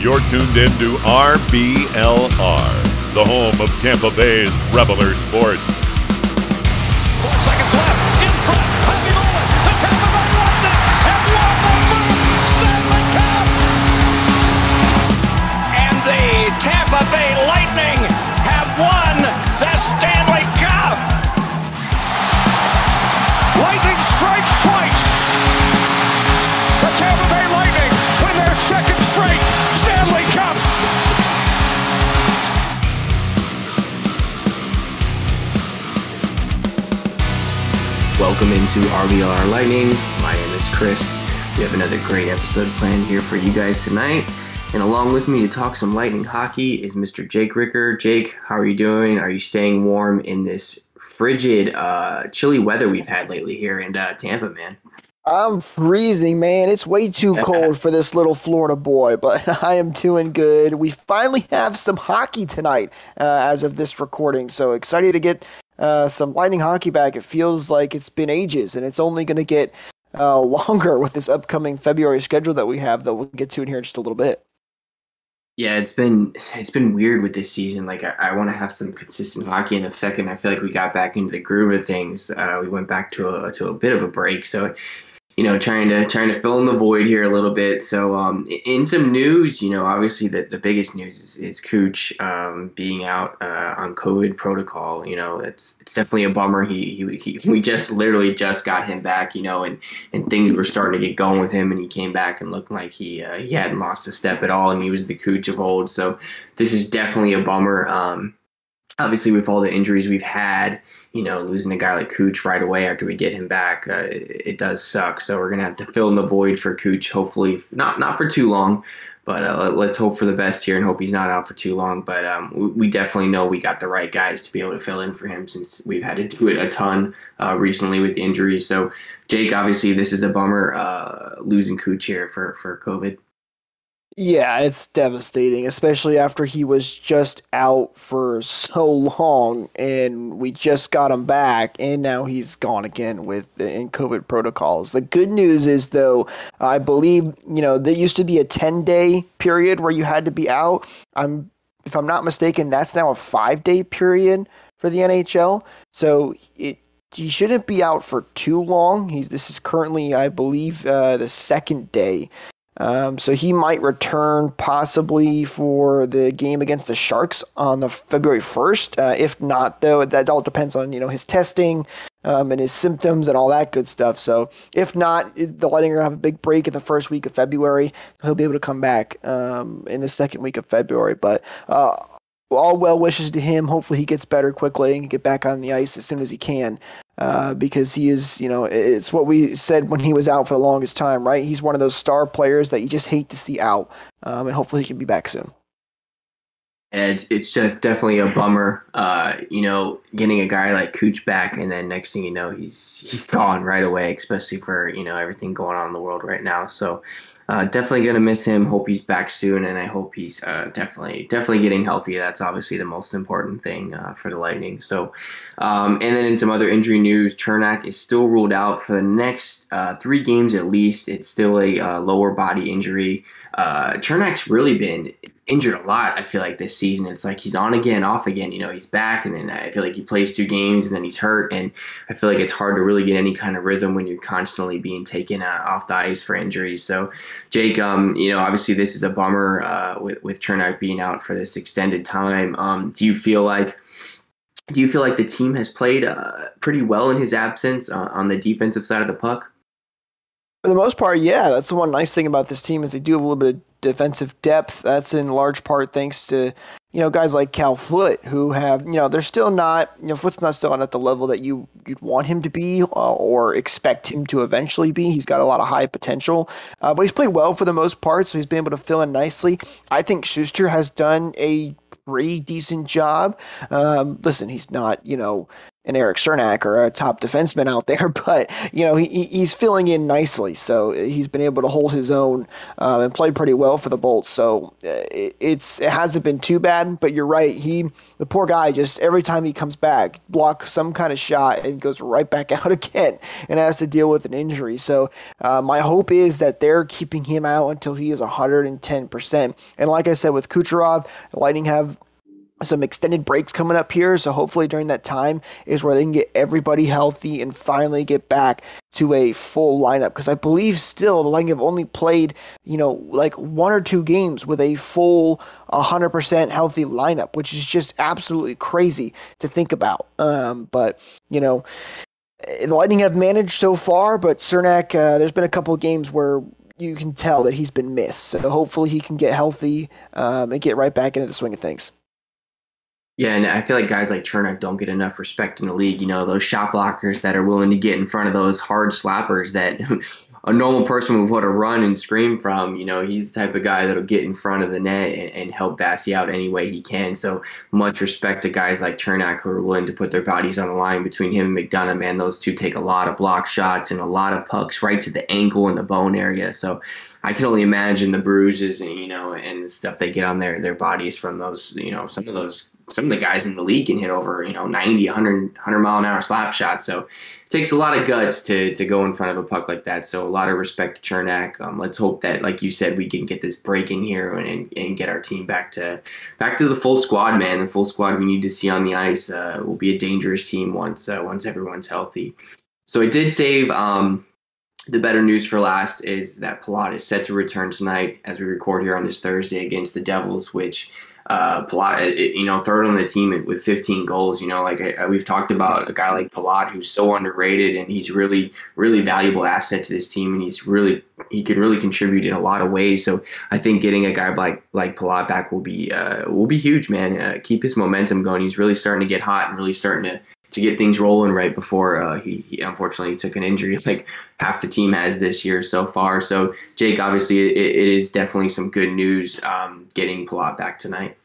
You're tuned in to RBLR, the home of Tampa Bay's RBLR Sports. 4 seconds left. In front. Happy moment. The Tampa Bay Lightning have won the first Stanley Cup. And the Tampa Bay Lightning have won the Stanley Cup. Lightning strikes twice. The Tampa Bay Lightning win their second straight Stanley Cup. Welcome into RBLR Lightning. My name is Chris. We have another great episode planned here for you guys tonight. And along with me to talk some Lightning hockey is Mr. Jake Ricker. Jake, how are you doing? Are you staying warm in this frigid, chilly weather we've had lately here in Tampa, man? I'm freezing, man. It's way too cold for this little Florida boy, but I am doing good. We finally have some hockey tonight as of this recording, so excited to get some Lightning hockey back. It feels like it's been ages, and it's only going to get longer with this upcoming February schedule that we have that we'll get to in here in just a little bit. Yeah, it's been weird with this season. Like I want to have some consistent hockey in a second. I feel like we got back into the groove of things. We went back to a bit of a break, so trying to fill in the void here a little bit. So in some news, obviously the biggest news is Cooch being out on COVID protocol. It's definitely a bummer. We just literally just got him back, and things were starting to get going with him, and he came back and looked like he hadn't lost a step at all, and he was the Cooch of old. So this is definitely a bummer. Obviously, with all the injuries we've had, losing a guy like Cooch right away after we get him back, it does suck. So we're going to have to fill in the void for Cooch, hopefully not for too long, but let's hope for the best here and hope he's not out for too long. But we definitely know we got the right guys to be able to fill in for him since we've had to do it a ton recently with the injuries. So, Jake, obviously this is a bummer, losing Cooch here for COVID. Yeah, it's devastating, especially after he was just out for so long and we just got him back and now he's gone again in COVID protocols. The good news is, though, I believe, there used to be a 10-day period where you had to be out. If I'm not mistaken, that's now a 5-day period for the NHL. So he shouldn't be out for too long. This is currently, I believe, the second day. So he might return possibly for the game against the Sharks on the February 1st. If not, though, that all depends on, his testing and his symptoms and all that good stuff. So if not, the Lightning are going to have a big break in the first week of February. He'll be able to come back in the second week of February. But all well wishes to him. Hopefully he gets better quickly and can get back on the ice as soon as he can. Because he is, it's what we said when he was out for the longest time, right? He's one of those star players that you just hate to see out, and hopefully he can be back soon. And it's just definitely a bummer, getting a guy like Cooch back, and then next thing you know, he's gone right away, especially for, everything going on in the world right now. So definitely going to miss him. Hope he's back soon, and I hope he's definitely getting healthy. That's obviously the most important thing for the Lightning. So, and then in some other injury news, Chernak is still ruled out for the next 3 games at least. It's still a lower body injury. Chernak's really been injured a lot, I feel like, this season. It's like he's on again, off again. He's back, and then I feel like he plays 2 games, and then he's hurt, and I feel like it's hard to really get any kind of rhythm when you're constantly being taken off the ice for injuries. So, Jake, obviously this is a bummer with Chernak being out for this extended time. Do you feel like the team has played pretty well in his absence on the defensive side of the puck? For the most part, yeah. That's the one nice thing about this team is they do have a little bit of defensive depth. That's in large part thanks to, guys like Cal Foote who have, they're still not, Foote's not still at the level that you'd want him to be or expect him to eventually be. He's got a lot of high potential, but he's played well for the most part, so he's been able to fill in nicely. I think Schuster has done a pretty decent job. Listen, he's not, and Eric Cernak are a top defenseman out there, but he's filling in nicely. So he's been able to hold his own and play pretty well for the Bolts. So it hasn't been too bad. But you're right, the poor guy, just every time he comes back, blocks some kind of shot and goes right back out again and has to deal with an injury. So my hope is that they're keeping him out until he is 110%. And like I said, with Kucherov, the Lightning have some extended breaks coming up here, so hopefully during that time is where they can get everybody healthy and finally get back to a full lineup, because I believe still the Lightning have only played like 1 or 2 games with a full 100% healthy lineup, which is just absolutely crazy to think about. But the Lightning have managed so far, but Cernak, there's been a couple of games where you can tell that he's been missed, so hopefully he can get healthy and get right back into the swing of things. Yeah, and I feel like guys like Cernak don't get enough respect in the league. Those shot blockers that are willing to get in front of those hard slappers that a normal person would want to run and scream from. He's the type of guy that'll get in front of the net and help Vasi out any way he can. So much respect to guys like Cernak who are willing to put their bodies on the line between him and McDonough. Man, those two take a lot of block shots and a lot of pucks right to the ankle and the bone area. So I can only imagine the bruises and the stuff they get on their bodies from those, some of the guys in the league can hit over, 90, 100 mile an hour slap shots. So it takes a lot of guts to go in front of a puck like that. So a lot of respect to Cernak. Let's hope that, like you said, we can get this break in here and get our team back to the full squad, man. The full squad we need to see on the ice. Will be a dangerous team once everyone's healthy. So it did save. The better news for last is that Palat is set to return tonight as we record here on this Thursday against the Devils, which Palat, third on the team with 15 goals. We've talked about a guy like Palat who's so underrated, and he's really, really valuable asset to this team, and he can really contribute in a lot of ways. So I think getting a guy like Palat back will be huge, man. Keep his momentum going. He's really starting to get hot and really starting to get things rolling right before he unfortunately took an injury like half the team has this year so far. So, Jake, obviously it is definitely some good news getting Palat back tonight.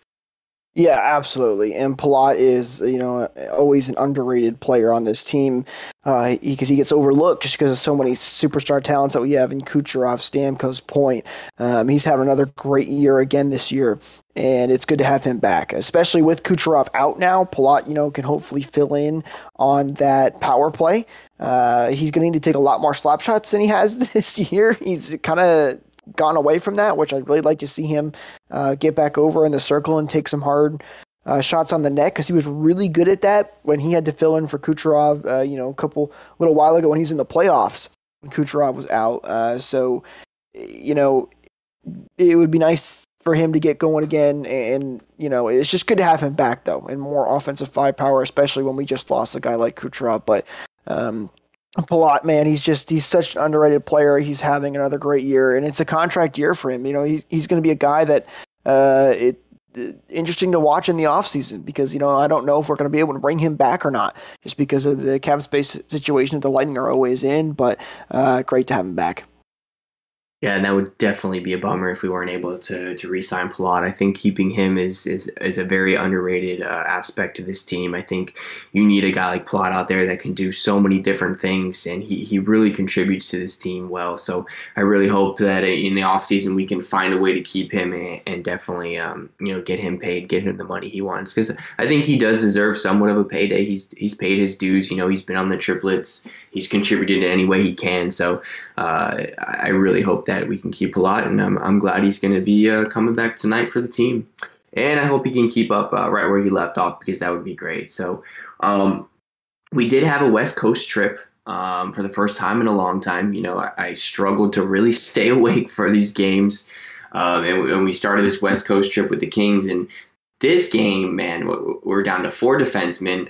Yeah, absolutely. And Palat is, always an underrated player on this team because he gets overlooked just because of so many superstar talents that we have in Kucherov, Stamkos, Point. He's having another great year again this year, and it's good to have him back, especially with Kucherov out now. Palat, can hopefully fill in on that power play. He's going to need to take a lot more slap shots than he has this year. He's kind of gone away from that, which I'd really like to see him get back over in the circle and take some hard shots on the net, because he was really good at that when he had to fill in for Kucherov, a little while ago when he was in the playoffs when Kucherov was out. So it would be nice for him to get going again, and it's just good to have him back though, and more offensive firepower, especially when we just lost a guy like Kucherov. But Palat, man, he's such an underrated player. He's having another great year, and it's a contract year for him. He's going to be a guy that interesting to watch in the offseason, because I don't know if we're going to be able to bring him back or not, just because of the cap space situation that the Lightning are always in. But great to have him back. Yeah, and that would definitely be a bummer if we weren't able to re-sign Palat. I think keeping him is a very underrated aspect of this team. I think you need a guy like Palat out there that can do so many different things, and he really contributes to this team well. So I really hope that in the offseason we can find a way to keep him and definitely get him paid, get him the money he wants, because I think he does deserve somewhat of a payday. He's paid his dues. He's been on the triplets. He's contributed in any way he can. So I really hope that we can keep Palat, and I'm glad he's going to be coming back tonight for the team. And I hope he can keep up right where he left off, because that would be great. So we did have a West Coast trip for the first time in a long time. I struggled to really stay awake for these games. And we started this West Coast trip with the Kings, and this game, man, we're down to 4 defensemen.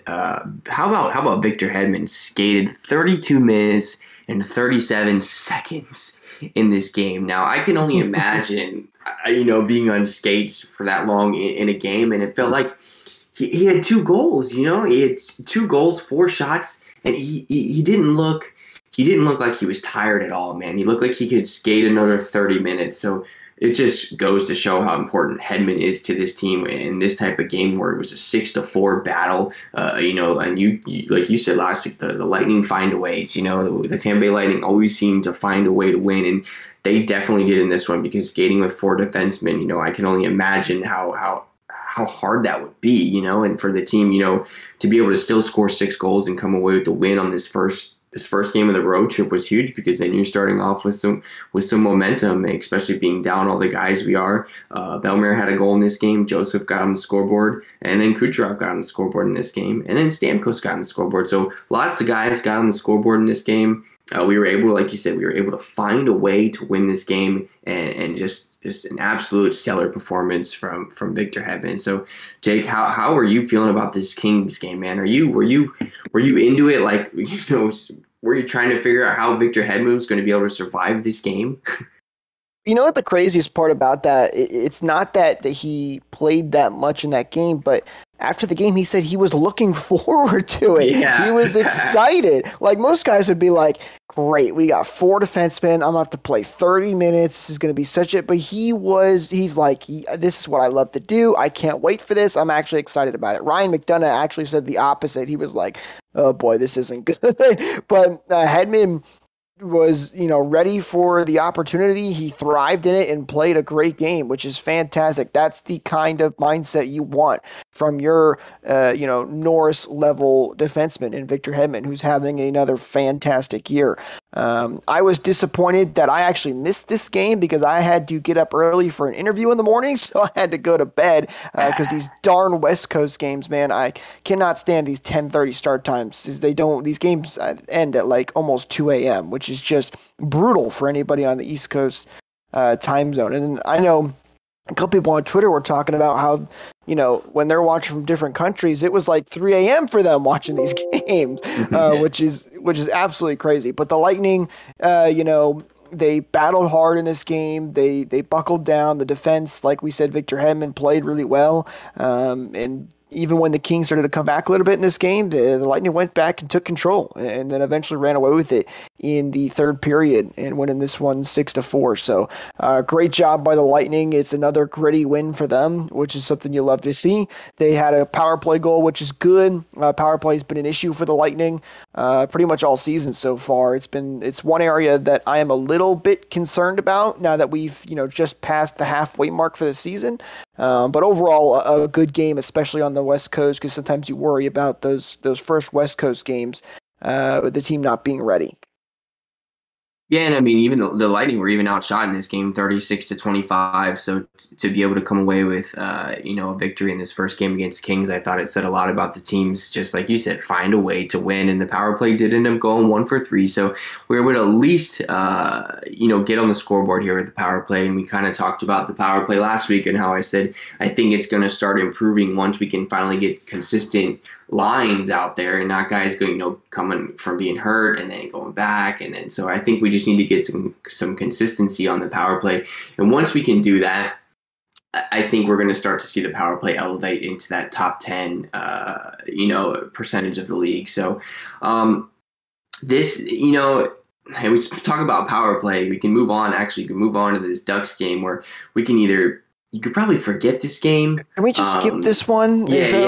How about Victor Hedman skated 32 minutes and 37 seconds in this game? Now, I can only imagine, being on skates for that long in a game, and it felt like he had 2 goals. He had 2 goals, 4 shots, and he didn't look like he was tired at all, man. He looked like he could skate another 30 minutes. So it just goes to show how important Hedman is to this team in this type of game where it was a 6-4 battle. And you like you said last week, the Lightning find a ways. The Tampa Bay Lightning always seem to find a way to win, and they definitely did in this one because skating with 4 defensemen. I can only imagine how hard that would be. And for the team, to be able to still score 6 goals and come away with the win on this first game of the road trip was huge, because then you're starting off with some momentum, especially being down all the guys we are. Bellemare had a goal in this game. Joseph got on the scoreboard, and then Kucherov got on the scoreboard in this game, and then Stamkos got on the scoreboard. So lots of guys got on the scoreboard in this game. We were able, like you said, to find a way to win this game, and just an absolute stellar performance from Victor Hedman. So, Jake, how are you feeling about this Kings game, man? Were you into it? Like, were you trying to figure out how Victor Hedman was going to be able to survive this game? You know what the craziest part about that? It's not that he played that much in that game, but after the game, he said he was looking forward to it. Yeah. He was excited. Like, most guys would be like, great, we got 4 defensemen. I'm going to have to play 30 minutes. This is going to be such a... But he's like, this is what I love to do. I can't wait for this. I'm actually excited about it. Ryan McDonough actually said the opposite. He was like, oh boy, this isn't good. But Hedman was, ready for the opportunity. He thrived in it and played a great game, which is fantastic. That's the kind of mindset you want from your, Norris level defenseman in Victor Hedman, who's having another fantastic year. I was disappointed that I actually missed this game because I had to get up early for an interview in the morning, so I had to go to bed because these darn West Coast games, man, I cannot stand these 10:30 start times. These games end at like almost 2 a.m., which is just brutal for anybody on the East Coast time zone. And I know a couple people on Twitter were talking about how, when they're watching from different countries, it was like 3 a.m. for them watching these games, which is absolutely crazy. But the Lightning, they battled hard in this game. They buckled down. The defense, like we said, Victor Hedman played really well. And even when the Kings started to come back a little bit in this game, the Lightning went back and took control, and then eventually ran away with it in the third period and winning this one 6-4. So great job by the Lightning. It's another gritty win for them, which is something you love to see. They had a power play goal, which is good. Power play has been an issue for the Lightning pretty much all season so far. It's one area that I am a little bit concerned about now that we've just passed the halfway mark for the season. But overall, a good game, especially on the West Coast, because sometimes you worry about those first West Coast games with the team not being ready. Yeah, and I mean, even the Lightning were even outshot in this game, 36-25. So to be able to come away with, a victory in this first game against Kings, I thought it said a lot about the teams. Just like you said, find a way to win, and the power play did end up going 1 for 3. So we were able to at least, get on the scoreboard here with the power play. And we kind of talked about the power play last week and how I said I think it's going to start improving once we can finally get consistent lines out there and not guys going, coming from being hurt and then going back. And then, so I think we just need to get some consistency on the power play. And once we can do that, I think we're going to start to see the power play elevate into that top 10, percentage of the league. So this, we talk about power play. We can move on to this Ducks game where we can you could probably forget this game. Can we just skip this one? Yeah.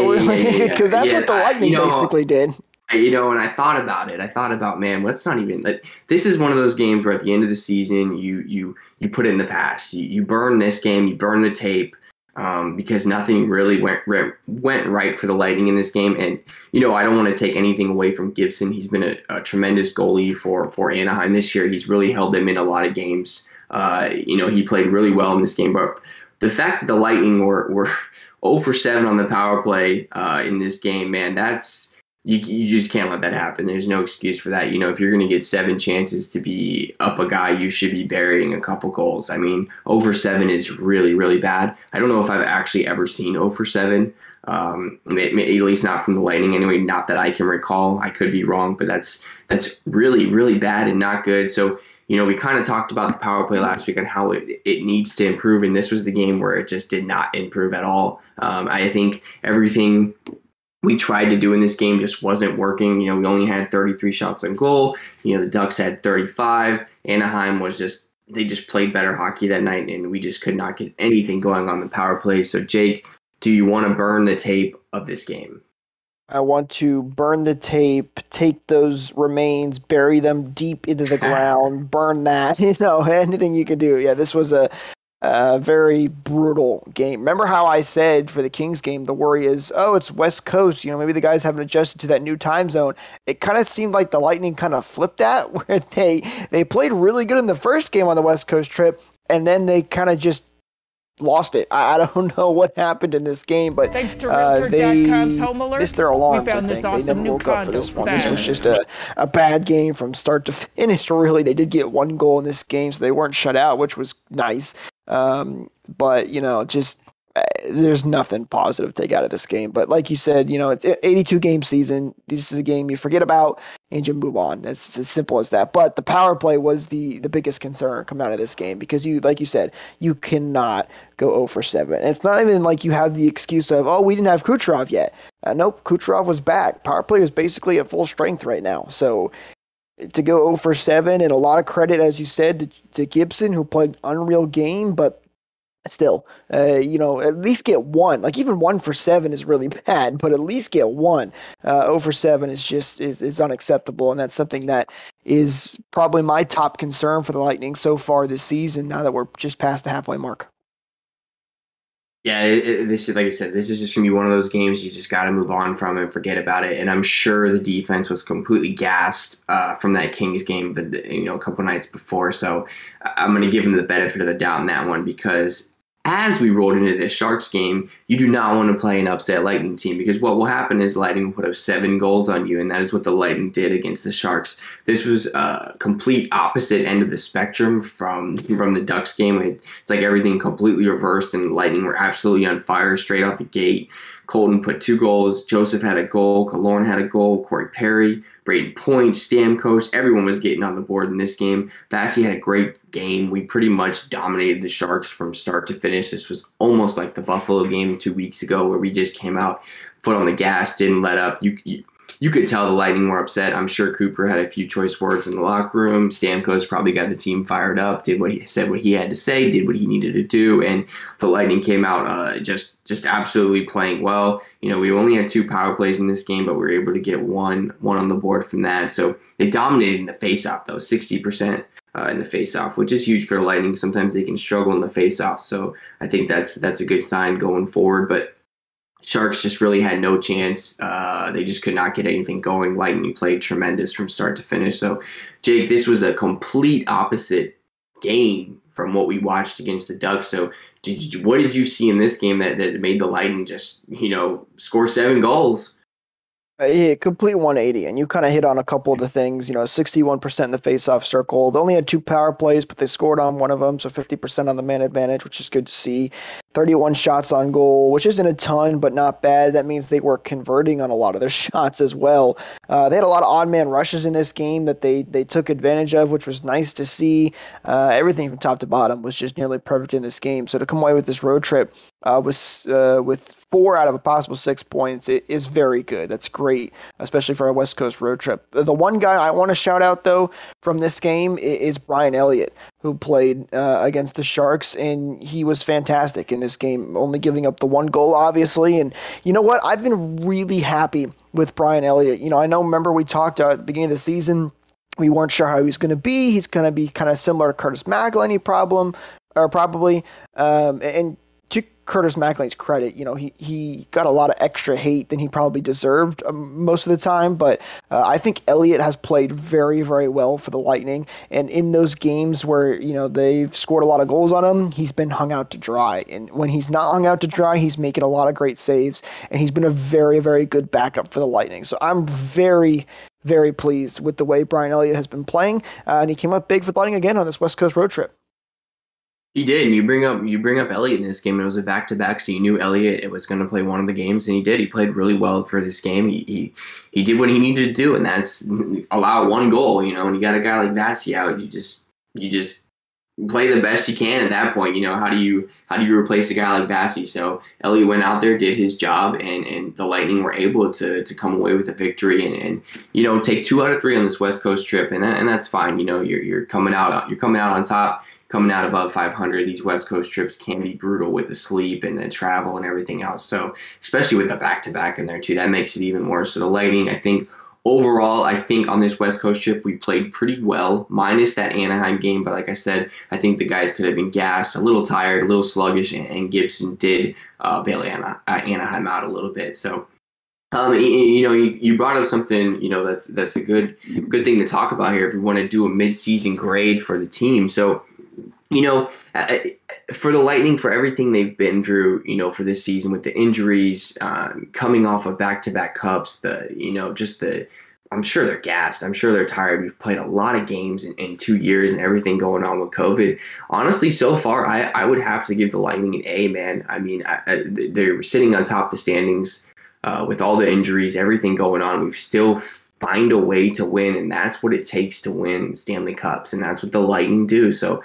Because that's what the Lightning basically did. And I thought about, man, let's not even. This is one of those games where at the end of the season, you put it in the past. You burn this game, you burn the tape, because nothing really went right for the Lightning in this game. And I don't want to take anything away from Gibson. He's been a tremendous goalie for Anaheim this year. He's really held them in a lot of games. He played really well in this game, but the fact that the Lightning were 0 for 7 on the power play in this game, man, that's you just can't let that happen. There's no excuse for that. If you're going to get 7 chances to be up a guy, you should be burying a couple goals. I mean, 0 for 7 is really, really bad. I don't know if I've actually ever seen 0 for 7, at least not from the Lightning anyway, not that I can recall. I could be wrong, but that's really, really bad and not good. So, we kind of talked about the power play last week and how it needs to improve, and this was the game where it just did not improve at all. I think everything we tried to do in this game just wasn't working. We only had 33 shots on goal. The Ducks had 35. Anaheim was just, they just played better hockey that night, and we just could not get anything going on the power play. So, Jake, do you want to burn the tape of this game? I want to burn the tape, take those remains, bury them deep into the ground, burn that, anything you can do. Yeah, this was a very brutal game. Remember how I said for the Kings game, the worry is, it's West Coast. Maybe the guys haven't adjusted to that new time zone. It kind of seemed like the Lightning kind of flipped that, where they played really good in the first game on the West Coast trip, and then they kind of just lost it. I don't know what happened in this game, but they missed their alarms. I think they never woke up for this one. This was just a bad game from start to finish. Really, they did get one goal in this game, so they weren't shut out, which was nice. But there's nothing positive to take out of this game. But like you said, it's an 82 game season. This is a game you forget about and you move on. It's as simple as that. But the power play was the biggest concern coming out of this game, because like you said, you cannot go 0 for 7. And it's not even like you have the excuse of, we didn't have Kucherov yet. Nope, Kucherov was back. Power play is basically at full strength right now. So to go 0 for 7, and a lot of credit, as you said, to Gibson, who played an unreal game, but still, at least get one. Like, even 1 for 7 is really bad, but at least get one. 0 for 7 is unacceptable, and that's something that is probably my top concern for the Lightning so far this season, now that we're just past the halfway mark. Yeah, this is, like I said, this is just going to be one of those games you just got to move on from and forget about it. And I'm sure the defense was completely gassed from that Kings game, but a couple nights before. So I'm going to give them the benefit of the doubt in that one, because as we rolled into this Sharks game, you do not want to play an upset Lightning team, because what will happen is the Lightning will put up 7 goals on you, and that is what the Lightning did against the Sharks. This was a complete opposite end of the spectrum from the Ducks game. It's like everything completely reversed, and the Lightning were absolutely on fire straight out the gate. Colton put 2 goals. Joseph had a goal. Killorn had a goal. Corey Perry, Braden Point, Stamkos, everyone was getting on the board in this game. Bassey had a great game. We pretty much dominated the Sharks from start to finish. This was almost like the Buffalo game 2 weeks ago, where we just came out, foot on the gas, didn't let up. You could tell the Lightning were upset. I'm sure Cooper had a few choice words in the locker room. Stamkos probably got the team fired up, did what he had to say, did what he needed to do, and the Lightning came out just absolutely playing well. We only had 2 power plays in this game, but we were able to get one on the board from that. So they dominated in the faceoff, though, 60% in the faceoff, which is huge for the Lightning. Sometimes they can struggle in the faceoff, so I think that's a good sign going forward. But Sharks just really had no chance. They just could not get anything going. Lightning played tremendous from start to finish. So, Jake, this was a complete opposite game from what we watched against the Ducks. So, what did you see in this game that made the Lightning just, score 7 goals? Yeah, complete 180, and you kind of hit on a couple of the things. 61% in the face-off circle. They only had 2 power plays, but they scored on one of them, so 50% on the man advantage, which is good to see. 31 shots on goal, which isn't a ton, but not bad. That means they were converting on a lot of their shots as well. They had a lot of odd-man rushes in this game that they took advantage of, which was nice to see. Everything from top to bottom was just nearly perfect in this game. So to come away with this road trip with 4 out of a possible 6 points, it is very good. That's great, especially for a West Coast road trip. The one guy I want to shout out, though, from this game is Brian Elliott, who played against the Sharks, and he was fantastic in this game, only giving up the 1 goal, obviously. And you know what? I've been really happy with Brian Elliott. Remember we talked at the beginning of the season, we weren't sure how he was going to be. He's going to be kind of similar to Curtis McElhinney probably. And to Curtis McElhinney's credit, he got a lot of extra hate than he probably deserved most of the time, but I think Elliott has played very, very well for the Lightning, and in those games where, they've scored a lot of goals on him, he's been hung out to dry, and when he's not hung out to dry, he's making a lot of great saves, and he's been a very, very good backup for the Lightning. So I'm very, very pleased with the way Brian Elliott has been playing, and he came up big for the Lightning again on this West Coast road trip. He did. And you bring up Elliott in this game, and it was a back-to-back, so you knew Elliott was going to play one of the games, and he did. He played really well for this game. He did what he needed to do, and that's allow 1 goal. And you got a guy like Bassey out, you just play the best you can at that point. How do you replace a guy like Bassey? So Elliott went out there, did his job, and the Lightning were able to come away with a victory and take 2 out of 3 on this West Coast trip, and that's fine. You're coming out on top. coming out above 500, these West Coast trips can be brutal with the sleep and the travel and everything else. So especially with the back-to-back in there too, that makes it even worse. So the Lightning, I think, overall, I think on this West Coast trip, we played pretty well, minus that Anaheim game. But like I said, I think the guys could have been gassed, a little tired, a little sluggish, and Gibson did bail Anaheim out a little bit. So, you brought up something, that's a good thing to talk about here if we want to do a midseason grade for the team. So, for the Lightning, for everything they've been through, for this season with the injuries, coming off of back-to-back cups, I'm sure they're gassed. I'm sure they're tired. We've played a lot of games in 2 years and everything going on with COVID. Honestly, so far, I would have to give the Lightning an A, man. I mean, they're sitting on top of the standings with all the injuries, everything going on. We've still find a way to win, and that's what it takes to win Stanley Cups, and that's what the Lightning do. So,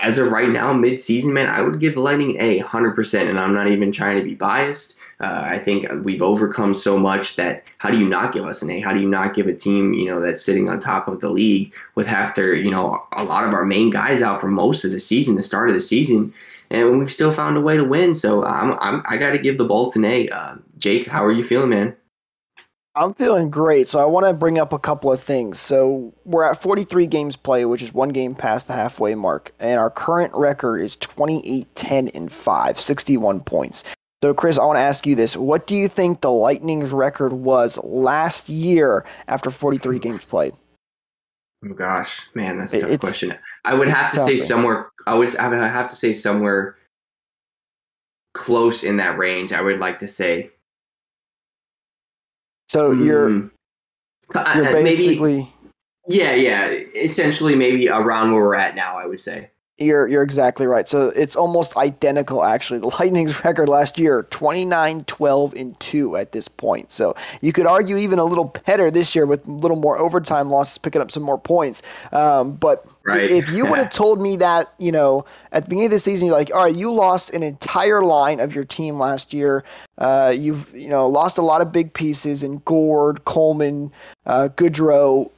as of right now, mid-season, man, I would give the Lightning an A, 100%, and I'm not even trying to be biased. I think we've overcome so much that how do you not give us an A? How do you not give a team, that's sitting on top of the league with half their, a lot of our main guys out for most of the season, the start of the season, and we've still found a way to win. So I got to give the Bolts an A. Jake, how are you feeling, man? I'm feeling great. So I want to bring up a couple of things. So we're at 43 games played, which is one game past the halfway mark. And our current record is 28-10-5, 61 points. So, Chris, I want to ask you this. What do you think the Lightning's record was last year after 43 games played? Oh, gosh. Man, that's a tough question. I would have to say somewhere – I would have to say somewhere close in that range, I would like to say. So you're basically yeah, essentially maybe around where we're at now, I would say. You're exactly right. So it's almost identical, actually. The Lightning's record last year, 29-12-2 at this point. So you could argue even a little better this year with a little more overtime losses, picking up some more points. But right. If you would have told me that, at the beginning of the season, you're like, all right, you lost an entire line of your team last year. You've lost a lot of big pieces in Gord, Coleman, Goodrow,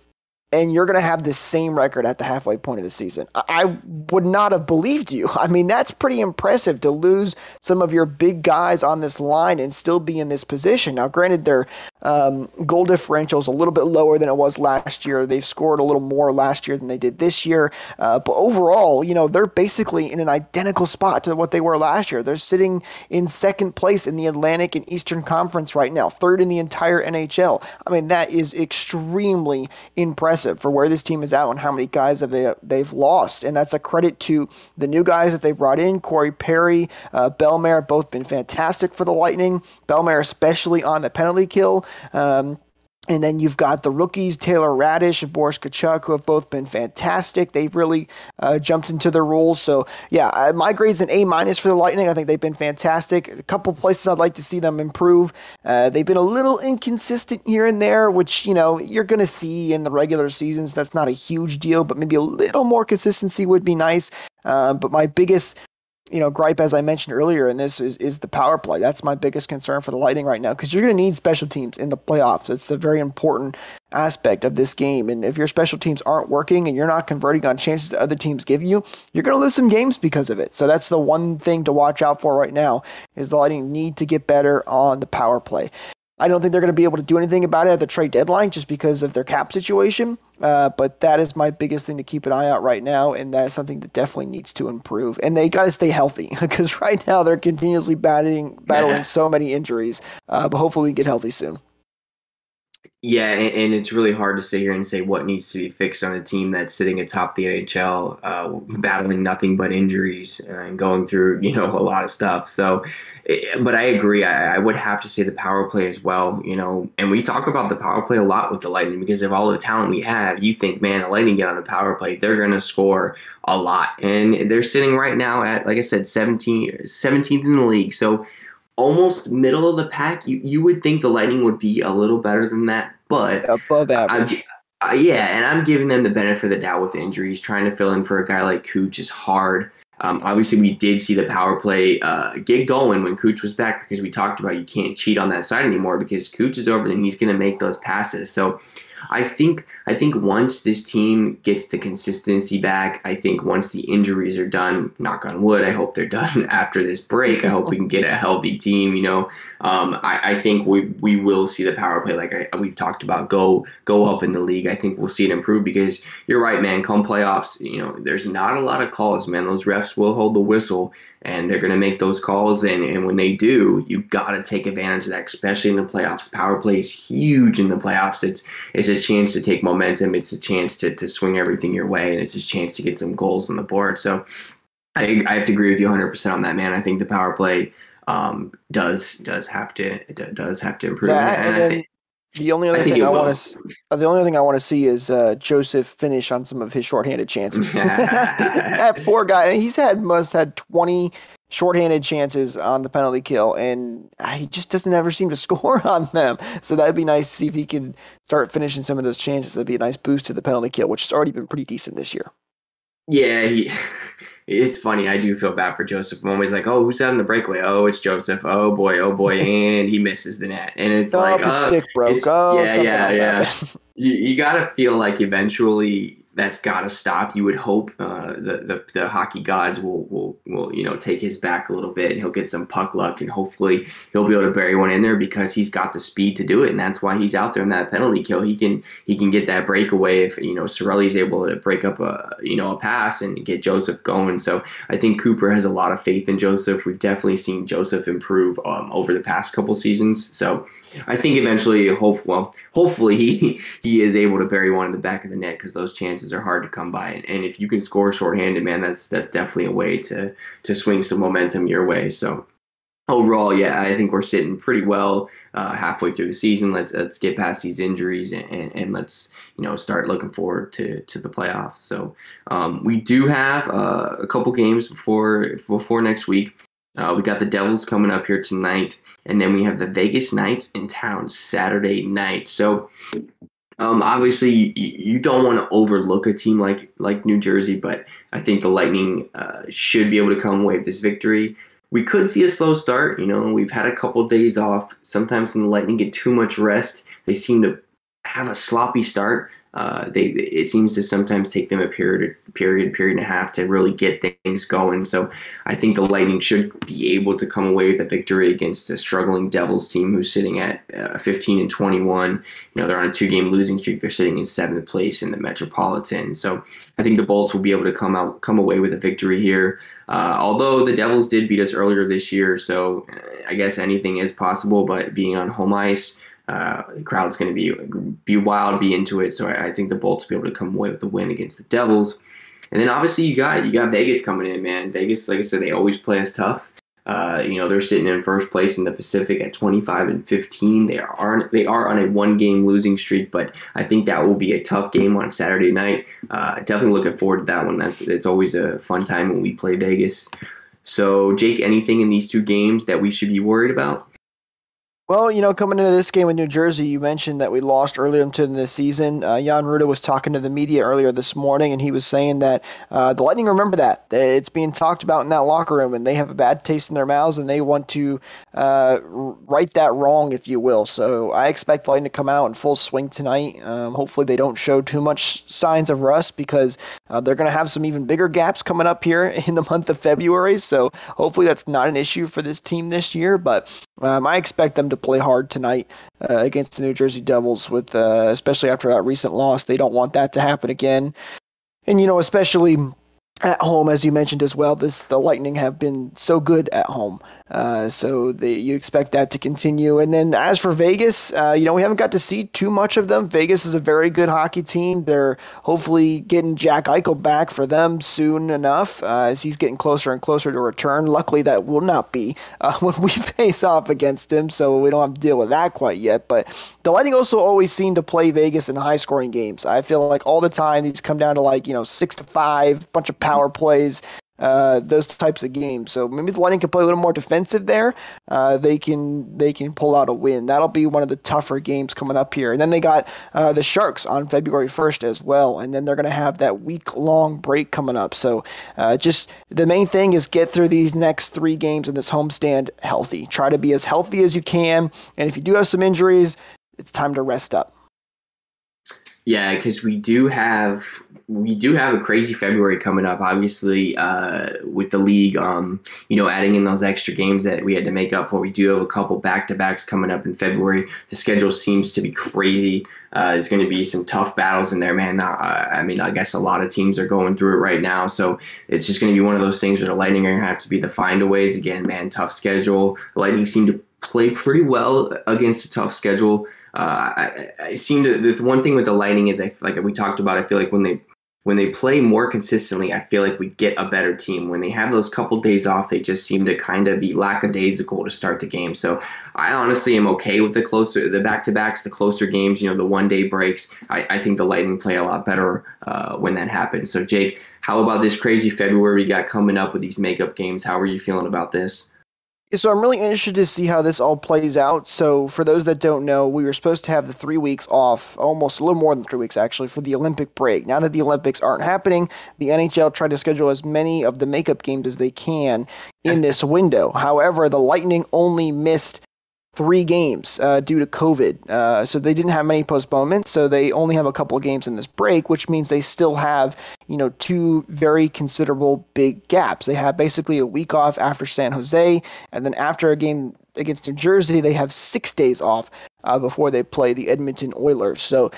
and you're going to have the same record at the halfway point of the season. I would not have believed you. I mean, that's pretty impressive to lose some of your big guys on this line and still be in this position. Now, granted, their goal differential is a little bit lower than it was last year. They've scored a little more last year than they did this year. But overall, they're basically in an identical spot to what they were last year. They're sitting in second place in the Atlantic and Eastern Conference right now, third in the entire NHL. I mean, that is extremely impressive for where this team is at and how many guys they've lost. And that's a credit to the new guys that they brought in. Corey Perry, Bellemare, both been fantastic for the Lightning. Bellemare especially on the penalty kill. And then you've got the rookies, Taylor Radish and Boris Tkachuk, who have both been fantastic. They've really jumped into their roles. So, yeah, my grade's an A- for the Lightning. I think they've been fantastic. A couple places I'd like to see them improve. They've been a little inconsistent here and there, which, you're going to see in the regular seasons. That's not a huge deal, but maybe a little more consistency would be nice. But my biggest gripe, as I mentioned earlier in this, is the power play. That's my biggest concern for the Lightning right now, because you're going to need special teams in the playoffs. It's a very important aspect of this game. And if your special teams aren't working and you're not converting on chances that other teams give you, you're going to lose some games because of it. So that's the one thing to watch out for right now, is the Lightning need to get better on the power play. I don't think they're going to be able to do anything about it at the trade deadline just because of their cap situation. But that is my biggest thing to keep an eye out right now, and that is something that definitely needs to improve. And they got to stay healthy, because right now they're continuously battling so many injuries. But hopefully we get healthy soon. Yeah, and it's really hard to sit here and say what needs to be fixed on a team that's sitting atop the NHL, battling nothing but injuries and going through, a lot of stuff. So, but I agree. I would have to say the power play as well, and we talk about the power play a lot with the Lightning because of all the talent we have. You think, man, the Lightning get on the power play, they're going to score a lot. And they're sitting right now at, like I said, 17th in the league. So, almost middle of the pack. You would think the Lightning would be a little better than that, but above average. And I'm giving them the benefit of the doubt with the injuries. Trying to fill in for a guy like Cooch is hard. Obviously, we did see the power play get going when Cooch was back, because we talked about you can't cheat on that side anymore because Cooch is over and he's going to make those passes. So I think once this team gets the consistency back, I think once the injuries are done, knock on wood, I hope they're done after this break. I hope we can get a healthy team. I think we will see the power play, like we've talked about, go up in the league. I think we'll see it improve because you're right, man. Come playoffs, there's not a lot of calls, man. Those refs will hold the whistle and they're going to make those calls. And when they do, you got to take advantage of that, especially in the playoffs. Power play is huge in the playoffs. It's a chance to take momentum. It's a chance to swing everything your way, and it's a chance to get some goals on the board. So I have to agree with you 100% on that, man. I think the power play does have to improve. That, and then the only other thing I want to see is Joseph finish on some of his shorthanded chances. That poor guy, must had 20 shorthanded chances on the penalty kill, and he just doesn't ever seem to score on them. So that'd be nice to see if he could start finishing some of those chances. That'd be a nice boost to the penalty kill, which has already been pretty decent this year. Yeah, it's funny. I do feel bad for Joseph. I'm always like, oh, who's that in the breakaway? Oh, it's Joseph. Oh boy, and he misses the net. And it's like, his stick broke. Yeah. You gotta feel like eventually that's gotta stop. You would hope the hockey gods will take his back a little bit, and he'll get some puck luck, and hopefully he'll be able to bury one in there because he's got the speed to do it, and that's why he's out there in that penalty kill. He can get that breakaway if Cirelli's able to break up a pass and get Joseph going. So I think Cooper has a lot of faith in Joseph. We've definitely seen Joseph improve over the past couple seasons. So I think eventually, hopefully he is able to bury one in the back of the net, because those chances are hard to come by. And if you can score shorthanded, man, that's definitely a way to swing some momentum your way. So overall, yeah, I think we're sitting pretty well halfway through the season. Let's get past these injuries and let's start looking forward to the playoffs. So we do have a couple games before next week. We got the Devils coming up here tonight, and then we have the Vegas Knights in town Saturday night. So obviously you don't want to overlook a team like New Jersey, but I think the Lightning should be able to come away with this victory. We could see a slow start. We've had a couple of days off. Sometimes when the Lightning get too much rest, they seem to have a sloppy start. It seems to sometimes take them a period and a half to really get things going. So I think the Lightning should be able to come away with a victory against a struggling Devils team who's sitting at 15-21. They're on a 2-game losing streak. They're sitting in 7th place in the Metropolitan. So I think the Bolts will be able to come away with a victory here. Although the Devils did beat us earlier this year, so I guess anything is possible. But being on home ice, the crowd's going to be wild, be into it. So I think the Bolts will be able to come away with the win against the Devils. And then obviously you got Vegas coming in, man. Vegas, like I said, they always play us tough. They're sitting in first place in the Pacific at 25-15. They are on a 1-game losing streak, but I think that will be a tough game on Saturday night. Definitely looking forward to that one. It's always a fun time when we play Vegas. So Jake, anything in these 2 games that we should be worried about? Well, coming into this game with New Jersey, you mentioned that we lost earlier into the season. Jan Rutta was talking to the media earlier this morning, and he was saying that the Lightning remember that. It's being talked about in that locker room, and they have a bad taste in their mouths, and they want to right that wrong, if you will. So I expect the Lightning to come out in full swing tonight. Hopefully they don't show too much signs of rust, because they're going to have some even bigger gaps coming up here in the month of February. So hopefully that's not an issue for this team this year, but I expect them to play hard tonight against the New Jersey Devils, with especially after that recent loss. They don't want that to happen again. And, especially at home, as you mentioned as well, the Lightning have been so good at home. So you expect that to continue. And then as for Vegas, we haven't got to see too much of them. Vegas is a very good hockey team. They're hopefully getting Jack Eichel back for them soon enough, as he's getting closer and closer to return. Luckily, that will not be when we face off against him, so we don't have to deal with that quite yet. But the Lightning also always seem to play Vegas in high-scoring games. I feel like all the time these come down to 6-5, bunch of power plays, those types of games. So maybe the Lightning can play a little more defensive there. They can pull out a win. That'll be one of the tougher games coming up here. And then they got the Sharks on February 1st as well. And then they're going to have that week-long break coming up. So just the main thing is get through these next 3 games in this homestand healthy. Try to be as healthy as you can. And if you do have some injuries, it's time to rest up. Yeah, because we do have a crazy February coming up. Obviously, with the league, adding in those extra games that we had to make up for. We do have a couple back-to-backs coming up in February. The schedule seems to be crazy. There's going to be some tough battles in there, man. I guess a lot of teams are going through it right now, so it's just going to be one of those things where the Lightning are going to have to be the findaways again, man. Tough schedule. The Lightning seem to play pretty well against a tough schedule. I seem to the one thing with the Lightning is like we talked about. I feel like when they play more consistently, I feel like we get a better team. When they have those couple days off, they just seem to kind of be lackadaisical to start the game. So I honestly am okay with the back-to-backs, the closer games, the one-day breaks. I think the Lightning play a lot better when that happens. So Jake, how about this crazy February we got coming up with these makeup games? How are you feeling about this? So I'm really interested to see how this all plays out. So for those that don't know, we were supposed to have the 3 weeks off, almost a little more than 3 weeks actually, for the Olympic break. Now that the Olympics aren't happening, the NHL tried to schedule as many of the makeup games as they can in this window. However, the Lightning only missed 3 games due to COVID. So they didn't have many postponements. So they only have a couple of games in this break, which means they still have, 2 very considerable big gaps. They have basically a week off after San Jose, and then after a game against New Jersey, they have 6 days off before they play the Edmonton Oilers. So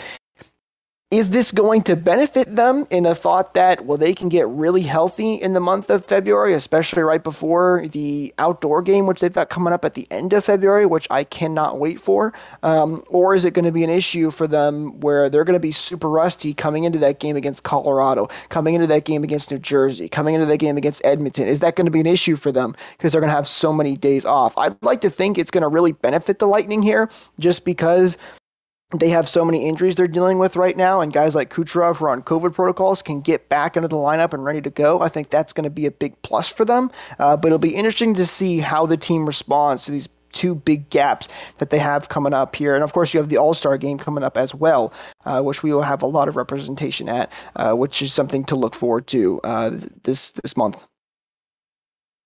is this going to benefit them in the thought that, well, they can get really healthy in the month of February, especially right before the outdoor game, which they've got coming up at the end of February, which I cannot wait for? Or is it going to be an issue for them where they're going to be super rusty coming into that game against Colorado, coming into that game against New Jersey, coming into that game against Edmonton? Is that going to be an issue for them because they're going to have so many days off? I'd like to think it's going to really benefit the Lightning here just because they have so many injuries they're dealing with right now, and guys like Kucherov who are on COVID protocols can get back into the lineup and ready to go. I think that's going to be a big plus for them, but it'll be interesting to see how the team responds to these 2 big gaps that they have coming up here. And of course, you have the All-Star game coming up as well, which we will have a lot of representation at, which is something to look forward to this month.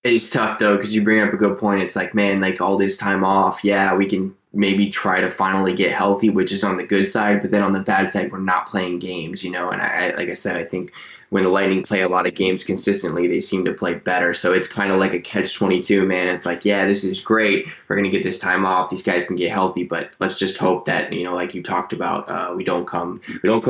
It's tough though, because you bring up a good point. It's like, man, like all this time off, yeah, we can maybe try to finally get healthy, which is on the good side, but then on the bad side, we're not playing games, and like I said, I think when the Lightning play a lot of games consistently, they seem to play better. So it's kind of like a catch-22, man. It's like, yeah, this is great. We're going to get this time off. These guys can get healthy, but let's just hope that, like you talked about, we don't come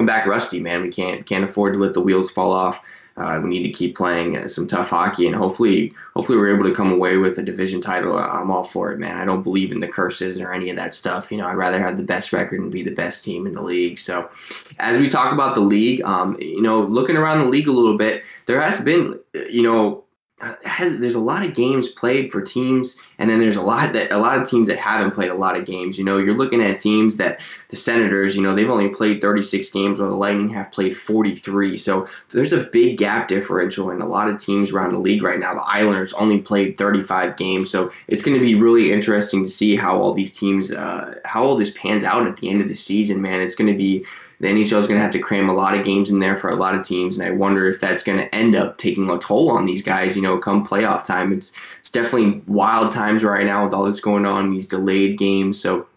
back rusty, man. We can't afford to let the wheels fall off. We need to keep playing some tough hockey, and hopefully we're able to come away with a division title. I'm all for it, man. I don't believe in the curses or any of that stuff. I'd rather have the best record and be the best team in the league. So as we talk about the league, looking around the league a little bit, there has been, there's a lot of games played for teams, and then there's a lot of teams that haven't played a lot of games. You're looking at teams that the Senators, they've only played 36 games, while the Lightning have played 43. So there's a big gap differential in a lot of teams around the league right now. The Islanders only played 35 games, so it's going to be really interesting to see how all these teams, how all this pans out at the end of the season, man. It's going to be the NHL is going to have to cram a lot of games in there for a lot of teams, and I wonder if that's going to end up taking a toll on these guys, come playoff time. It's definitely wild times right now with all this going on, these delayed games. So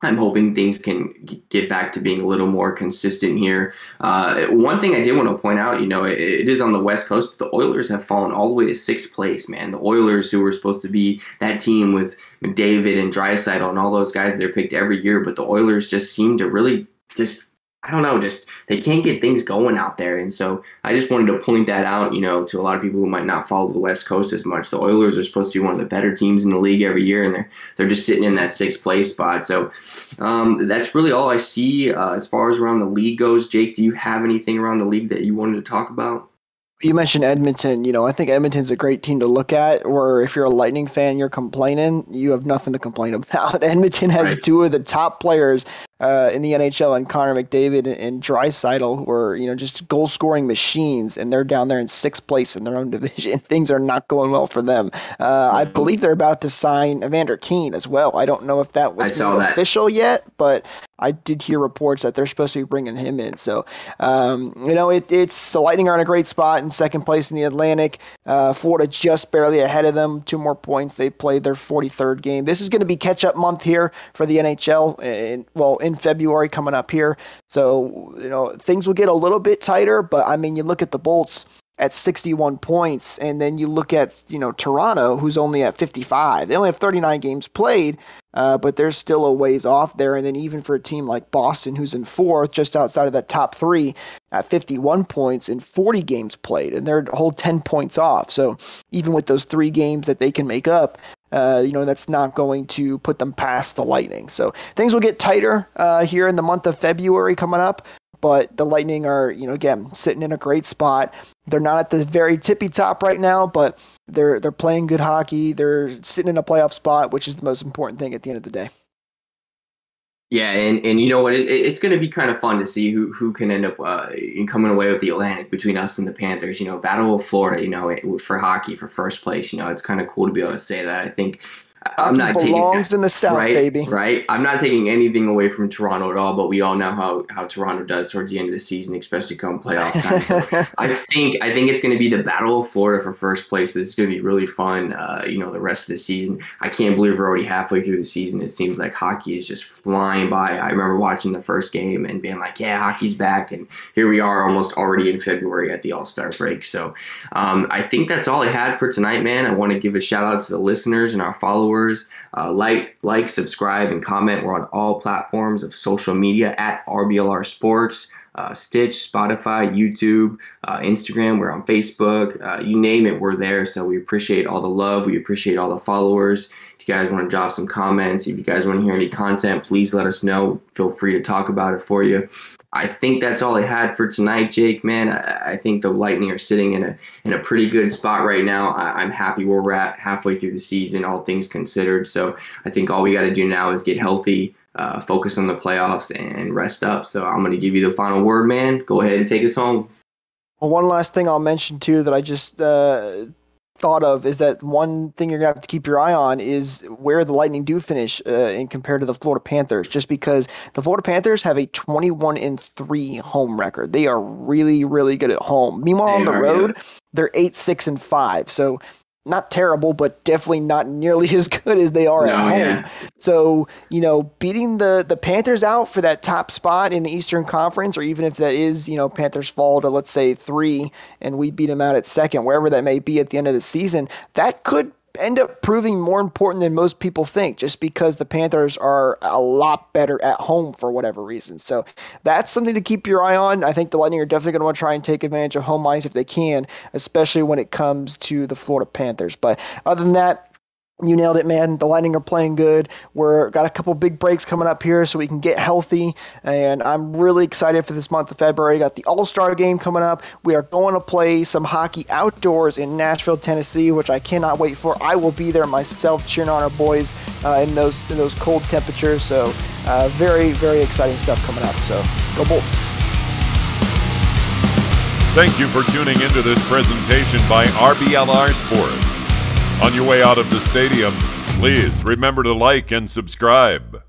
I'm hoping things can get back to being a little more consistent here. One thing I did want to point out, it is on the West Coast, but the Oilers have fallen all the way to 6th place, man. The Oilers, who were supposed to be that team with McDavid and Draisaitl and all those guys they're picked every year, but the Oilers just seem to really I don't know, they can't get things going out there. And so I just wanted to point that out, to a lot of people who might not follow the West Coast as much. The Oilers are supposed to be one of the better teams in the league every year, and they're just sitting in that 6th place spot. So that's really all I see as far as around the league goes. Jake, do you have anything around the league that you wanted to talk about? You mentioned Edmonton. I think Edmonton's a great team to look at, or if you're a Lightning fan, you're complaining, you have nothing to complain about. Edmonton has 2 of the top players in the NHL, and Connor McDavid and Draisaitl, who are, just goal-scoring machines, and they're down there in 6th place in their own division. Things are not going well for them. I believe they're about to sign Evander Kane as well. I don't know if that was official yet, but I did hear reports that they're supposed to be bringing him in. So, it's the Lightning are in a great spot in second place in the Atlantic. Florida just barely ahead of them, 2 more points. They played their 43rd game. This is going to be catch-up month here for the NHL, in February coming up here. So, things will get a little bit tighter, but I mean, you look at the Bolts at 61 points, and then you look at, Toronto, who's only at 55. They only have 39 games played, but they're still a ways off there. And then even for a team like Boston, who's in 4th, just outside of that top 3 at 51 points in 40 games played, and they're a whole 10 points off. So even with those 3 games that they can make up, that's not going to put them past the Lightning. So things will get tighter here in the month of February coming up. But the Lightning are, again, sitting in a great spot. They're not at the very tippy top right now, but they're playing good hockey. They're sitting in a playoff spot, which is the most important thing at the end of the day. Yeah, and you know what? It's going to be kind of fun to see who can end up coming away with the Atlantic between us and the Panthers. Battle of Florida. For hockey for first place. It's kind of cool to be able to say that. I think. I'm not belongs in the South, right, baby. Right. I'm not taking anything away from Toronto at all, but we all know how Toronto does towards the end of the season, especially come playoff time. So I think it's going to be the Battle of Florida for first place. It's going to be really fun. The rest of the season. I can't believe we're already halfway through the season. It seems like hockey is just flying by. I remember watching the first game and being like, yeah, hockey's back, and here we are, almost already in February at the All-Star break. So I think that's all I had for tonight, man. I want to give a shout out to the listeners and our followers. Like, subscribe, and comment. We're on all platforms of social media at RBLR Sports, Stitch, Spotify, YouTube, Instagram. We're on Facebook. You name it, we're there. So we appreciate all the love. We appreciate all the followers. If you guys want to drop some comments, if you guys want to hear any content, please let us know. Feel free to talk about it for you. I think that's all I had for tonight, Jake, man. I think the Lightning are sitting in a pretty good spot right now. I'm happy where we're at halfway through the season, all things considered. So I think all we got to do now is get healthy, focus on the playoffs, and rest up. So I'm going to give you the final word, man. Go ahead and take us home. Well, one last thing I'll mention, too, that I just thought of is that one thing you're going to have to keep your eye on is where the Lightning do finish in compared to the Florida Panthers, just because the Florida Panthers have a 21-3 home record. They are really, really good at home. Meanwhile, on the road, they're 8-6-5. So not terrible, but definitely not nearly as good as they are at home. Yeah. So, beating the Panthers out for that top spot in the Eastern Conference, or even if that is, Panthers fall to, let's say, 3 and we beat them out at second, wherever that may be at the end of the season, that could end up proving more important than most people think, just because the Panthers are a lot better at home for whatever reason. So that's something to keep your eye on. I think the Lightning are definitely going to want to try and take advantage of home ice if they can, especially when it comes to the Florida Panthers. But other than that, you nailed it, man. The Lightning are playing good. We're got a couple big breaks coming up here so we can get healthy, and I'm really excited for this month of February. Got the All-Star game coming up. We are going to play some hockey outdoors in Nashville, Tennessee, which I cannot wait for. I will be there myself cheering on our boys in those cold temperatures. So very, very exciting stuff coming up. So go Bolts. Thank you for tuning into this presentation by RBLR Sports. On your way out of the stadium, please remember to like and subscribe.